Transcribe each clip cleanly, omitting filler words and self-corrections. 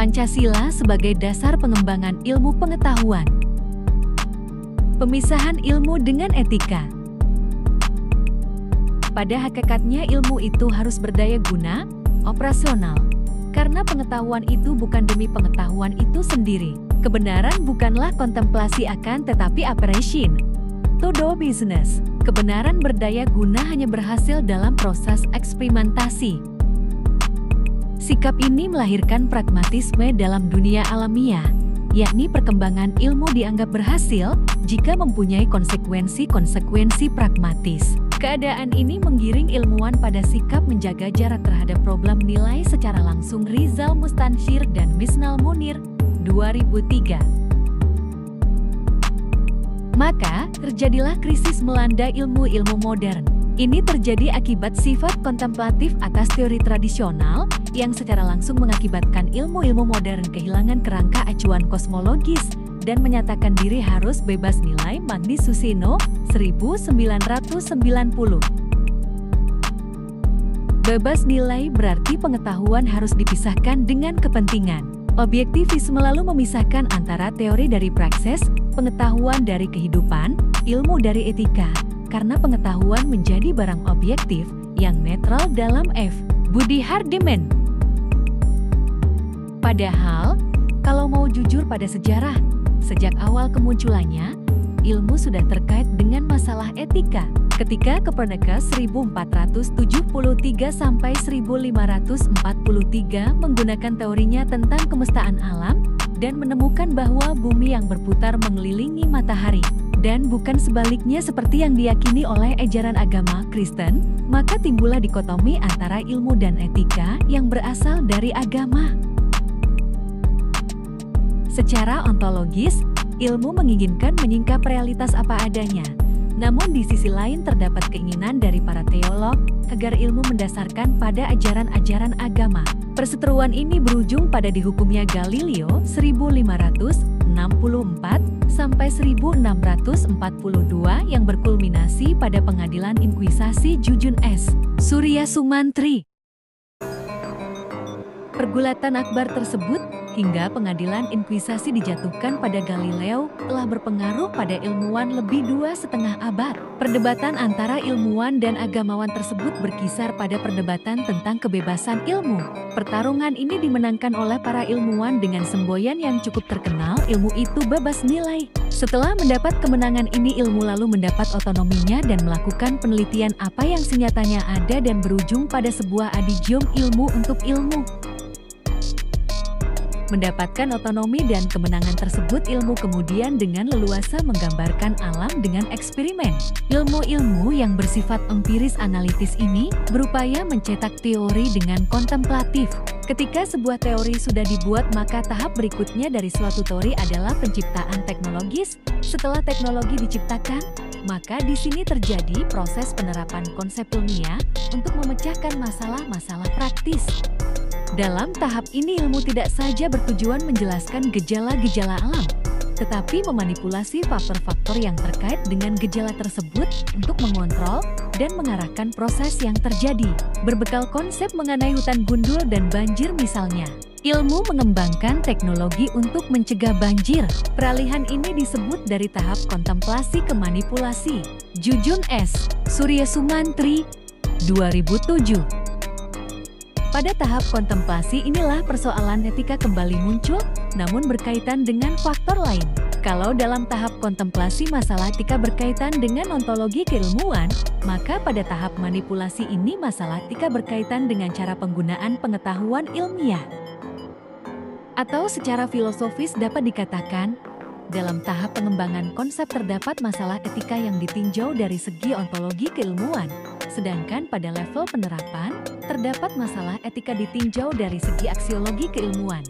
Pancasila sebagai dasar pengembangan ilmu pengetahuan. Pemisahan ilmu dengan etika. Pada hakikatnya ilmu itu harus berdaya guna, operasional. Karena pengetahuan itu bukan demi pengetahuan itu sendiri. Kebenaran bukanlah kontemplasi akan tetapi operation. To do business. Kebenaran berdaya guna hanya berhasil dalam proses eksperimentasi. Sikap ini melahirkan pragmatisme dalam dunia alamiah, yakni perkembangan ilmu dianggap berhasil jika mempunyai konsekuensi-konsekuensi pragmatis. Keadaan ini menggiring ilmuwan pada sikap menjaga jarak terhadap problem nilai secara langsung. Rizal Mustansyir dan Misnal Munir, 2003. Maka, terjadilah krisis melanda ilmu-ilmu modern. Ini terjadi akibat sifat kontemplatif atas teori tradisional, yang secara langsung mengakibatkan ilmu-ilmu modern kehilangan kerangka acuan kosmologis, dan menyatakan diri harus bebas nilai. Magni Susino, 1990. Bebas nilai berarti pengetahuan harus dipisahkan dengan kepentingan. Objektivisme lalu memisahkan antara teori dari praksis, pengetahuan dari kehidupan, ilmu dari etika, karena pengetahuan menjadi barang objektif yang netral dalam F. Budi Hardiman. Padahal, kalau mau jujur pada sejarah, sejak awal kemunculannya, ilmu sudah terkait dengan masalah etika. Ketika Copernicus 1473 sampai 1543 menggunakan teorinya tentang kemestaan alam dan menemukan bahwa bumi yang berputar mengelilingi matahari dan bukan sebaliknya seperti yang diyakini oleh ajaran agama Kristen, maka timbullah dikotomi antara ilmu dan etika yang berasal dari agama. Secara ontologis, ilmu menginginkan menyingkap realitas apa adanya. Namun di sisi lain terdapat keinginan dari para teolog agar ilmu mendasarkan pada ajaran-ajaran agama. Perseteruan ini berujung pada dihukumnya Galileo 1564 sampai 1642 yang berkulminasi pada pengadilan inkuisasi Jujun S. Surya Sumantri. Pergulatan akbar tersebut hingga pengadilan inkuisasi dijatuhkan pada Galileo telah berpengaruh pada ilmuwan lebih 2,5 abad. Perdebatan antara ilmuwan dan agamawan tersebut berkisar pada perdebatan tentang kebebasan ilmu. Pertarungan ini dimenangkan oleh para ilmuwan dengan semboyan yang cukup terkenal, ilmu itu bebas nilai. Setelah mendapat kemenangan ini, ilmu lalu mendapat otonominya dan melakukan penelitian apa yang senyatanya ada dan berujung pada sebuah adigium ilmu untuk ilmu. Mendapatkan otonomi dan kemenangan tersebut, ilmu kemudian dengan leluasa menggambarkan alam dengan eksperimen. Ilmu-ilmu yang bersifat empiris analitis ini berupaya mencetak teori dengan kontemplatif. Ketika sebuah teori sudah dibuat, maka tahap berikutnya dari suatu teori adalah penciptaan teknologis. Setelah teknologi diciptakan, maka di sini terjadi proses penerapan konsep ilmiah untuk memecahkan masalah-masalah praktis. Dalam tahap ini ilmu tidak saja bertujuan menjelaskan gejala-gejala alam, tetapi memanipulasi faktor-faktor yang terkait dengan gejala tersebut untuk mengontrol dan mengarahkan proses yang terjadi. Berbekal konsep mengenai hutan gundul dan banjir misalnya, ilmu mengembangkan teknologi untuk mencegah banjir. Peralihan ini disebut dari tahap kontemplasi ke manipulasi. Jujun S. Surya Sumantri, 2007. Pada tahap kontemplasi inilah persoalan etika kembali muncul, namun berkaitan dengan faktor lain. Kalau dalam tahap kontemplasi masalah etika berkaitan dengan ontologi keilmuan, maka pada tahap manipulasi ini masalah etika berkaitan dengan cara penggunaan pengetahuan ilmiah. Atau secara filosofis dapat dikatakan, dalam tahap pengembangan konsep terdapat masalah etika yang ditinjau dari segi ontologi keilmuan, sedangkan pada level penerapan, terdapat masalah etika ditinjau dari segi aksiologi keilmuan.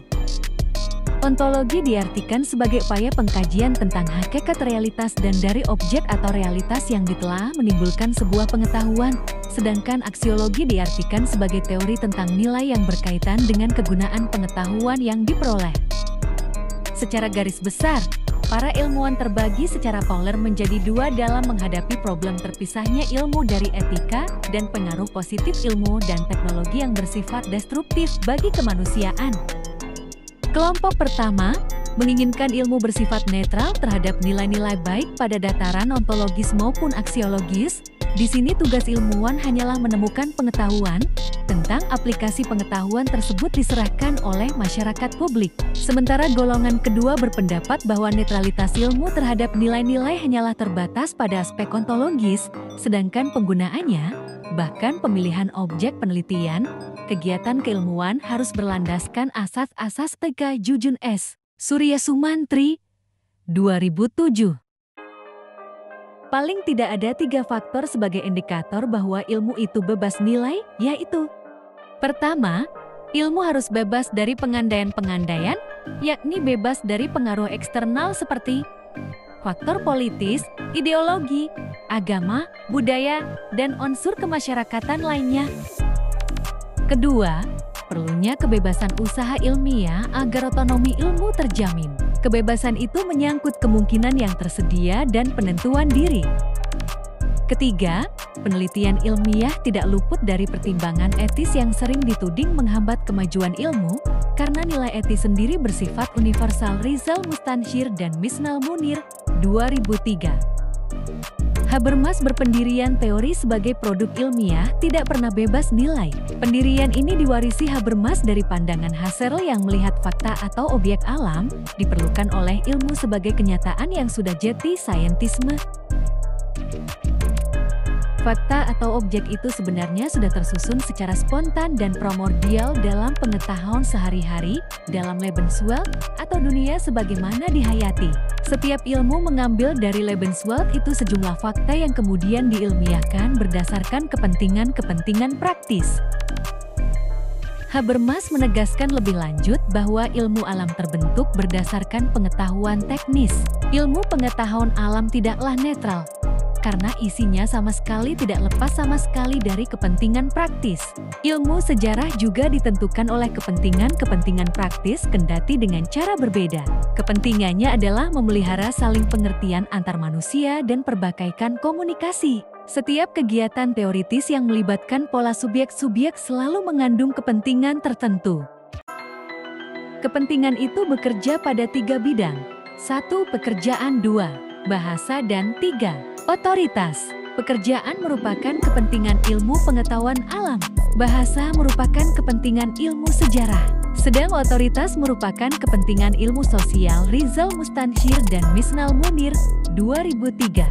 Ontologi diartikan sebagai upaya pengkajian tentang hakikat realitas dan dari objek atau realitas yang ditelaah menimbulkan sebuah pengetahuan, sedangkan aksiologi diartikan sebagai teori tentang nilai yang berkaitan dengan kegunaan pengetahuan yang diperoleh. Secara garis besar, para ilmuwan terbagi secara poler menjadi dua dalam menghadapi problem terpisahnya ilmu dari etika dan pengaruh positif ilmu dan teknologi yang bersifat destruktif bagi kemanusiaan. Kelompok pertama menginginkan ilmu bersifat netral terhadap nilai-nilai baik pada dataran ontologis maupun aksiologis. Di sini tugas ilmuwan hanyalah menemukan pengetahuan tentang aplikasi pengetahuan tersebut diserahkan oleh masyarakat publik. Sementara golongan kedua berpendapat bahwa netralitas ilmu terhadap nilai-nilai hanyalah terbatas pada aspek ontologis, sedangkan penggunaannya, bahkan pemilihan objek penelitian, kegiatan keilmuan harus berlandaskan asas-asas T.K. Jujun S. Surya Sumantri, 2007. Paling tidak ada 3 faktor sebagai indikator bahwa ilmu itu bebas nilai, yaitu: pertama, ilmu harus bebas dari pengandaian-pengandaian, yakni bebas dari pengaruh eksternal seperti faktor politis, ideologi, agama, budaya, dan unsur kemasyarakatan lainnya. Kedua, perlunya kebebasan usaha ilmiah agar otonomi ilmu terjamin. Kebebasan itu menyangkut kemungkinan yang tersedia dan penentuan diri. Ketiga, penelitian ilmiah tidak luput dari pertimbangan etis yang sering dituding menghambat kemajuan ilmu, karena nilai etis sendiri bersifat universal. Rizal Mustansyir dan Misnal Munir, 2003. Habermas berpendirian teori sebagai produk ilmiah tidak pernah bebas nilai. Pendirian ini diwarisi Habermas dari pandangan Husserl yang melihat fakta atau objek alam diperlukan oleh ilmu sebagai kenyataan yang sudah jati scientisme. Fakta atau objek itu sebenarnya sudah tersusun secara spontan dan primordial dalam pengetahuan sehari-hari, dalam Lebenswelt, atau dunia sebagaimana dihayati. Setiap ilmu mengambil dari Lebenswelt itu sejumlah fakta yang kemudian diilmiahkan berdasarkan kepentingan-kepentingan praktis. Habermas menegaskan lebih lanjut bahwa ilmu alam terbentuk berdasarkan pengetahuan teknis. Ilmu pengetahuan alam tidaklah netral, karena isinya sama sekali tidak lepas sama sekali dari kepentingan praktis. Ilmu sejarah juga ditentukan oleh kepentingan-kepentingan praktis kendati dengan cara berbeda. Kepentingannya adalah memelihara saling pengertian antar manusia dan perbaikan komunikasi. Setiap kegiatan teoritis yang melibatkan pola subjek-subjek selalu mengandung kepentingan tertentu. Kepentingan itu bekerja pada 3 bidang. 1. Pekerjaan. 2. Bahasa. Dan 3. Otoritas. Pekerjaan merupakan kepentingan ilmu pengetahuan alam. Bahasa merupakan kepentingan ilmu sejarah. Sedang otoritas merupakan kepentingan ilmu sosial. Rizal Mustansyir dan Misnal Munir, 2003.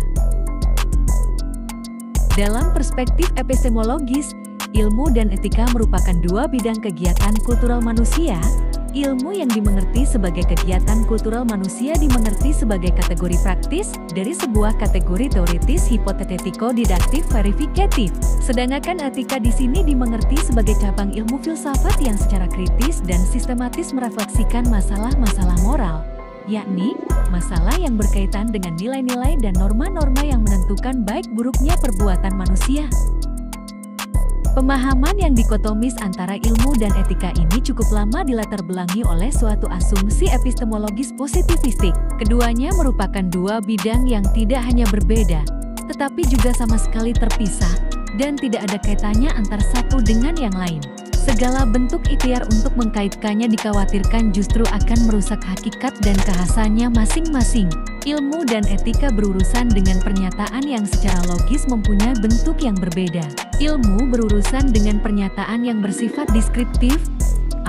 Dalam perspektif epistemologis, ilmu dan etika merupakan 2 bidang kegiatan kultural manusia. Ilmu yang dimengerti sebagai kegiatan kultural manusia dimengerti sebagai kategori praktis dari sebuah kategori teoritis hipotetiko-didaktif verifikatif. Sedangkan etika di sini dimengerti sebagai cabang ilmu filsafat yang secara kritis dan sistematis merefleksikan masalah-masalah moral, yakni masalah yang berkaitan dengan nilai-nilai dan norma-norma yang menentukan baik buruknya perbuatan manusia. Pemahaman yang dikotomis antara ilmu dan etika ini cukup lama dilatar belangi oleh suatu asumsi epistemologis positivistik. Keduanya merupakan 2 bidang yang tidak hanya berbeda, tetapi juga sama sekali terpisah, dan tidak ada kaitannya antara satu dengan yang lain. Segala bentuk ikhtiar untuk mengkaitkannya dikhawatirkan justru akan merusak hakikat dan kekhasannya masing-masing. Ilmu dan etika berurusan dengan pernyataan yang secara logis mempunyai bentuk yang berbeda. Ilmu berurusan dengan pernyataan yang bersifat deskriptif,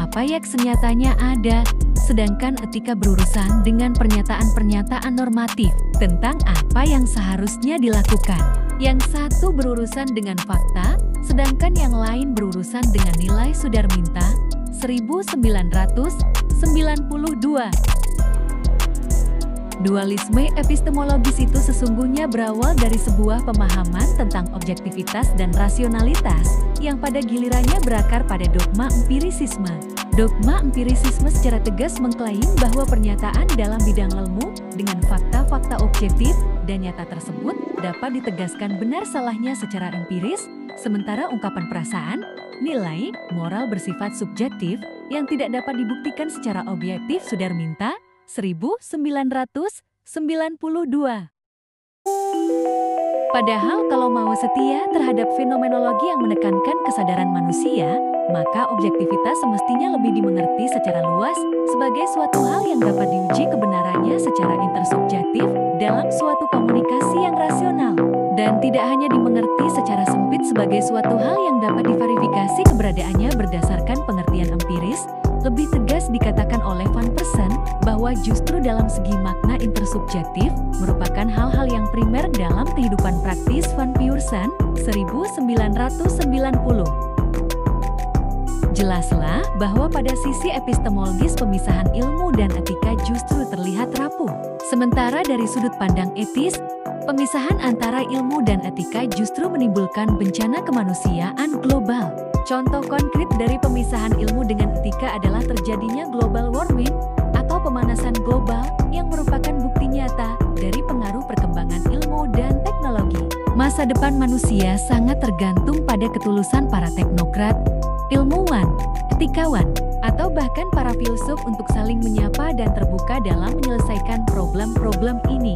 apa yang senyatanya ada, sedangkan etika berurusan dengan pernyataan-pernyataan normatif tentang apa yang seharusnya dilakukan. Yang satu berurusan dengan fakta, sedangkan yang lain berurusan dengan nilai. Sudarminta, 1992. Dualisme epistemologis itu sesungguhnya berawal dari sebuah pemahaman tentang objektivitas dan rasionalitas, yang pada gilirannya berakar pada dogma empirisisme. Dogma empirisisme secara tegas mengklaim bahwa pernyataan dalam bidang ilmu dengan fakta-fakta objektif dan nyata tersebut dapat ditegaskan benar salahnya secara empiris, sementara ungkapan perasaan, nilai, moral bersifat subjektif yang tidak dapat dibuktikan secara objektif. Sudarminta, 1992. Padahal kalau mau setia terhadap fenomenologi yang menekankan kesadaran manusia, maka objektivitas semestinya lebih dimengerti secara luas sebagai suatu hal yang dapat diuji kebenarannya secara intersubjektif dalam suatu komunikasi yang rasional. Dan tidak hanya dimengerti secara sempit sebagai suatu hal yang dapat diverifikasi keberadaannya berdasarkan pengertian empiris, lebih tegas dikatakan oleh Van Persen bahwa justru dalam segi makna intersubjektif merupakan hal-hal yang primer dalam kehidupan praktis. Van Pursen, 1990. Jelaslah bahwa pada sisi epistemologis pemisahan ilmu dan etika justru terlihat rapuh. Sementara dari sudut pandang etis, pemisahan antara ilmu dan etika justru menimbulkan bencana kemanusiaan global. Contoh konkret dari pemisahan ilmu dengan etika adalah terjadinya global warming atau pemanasan global yang merupakan bukti nyata dari pengaruh perkembangan ilmu dan teknologi. Masa depan manusia sangat tergantung pada ketulusan para teknokrat, ilmuwan, etikawan, atau bahkan para filsuf untuk saling menyapa dan terbuka dalam menyelesaikan problem-problem ini.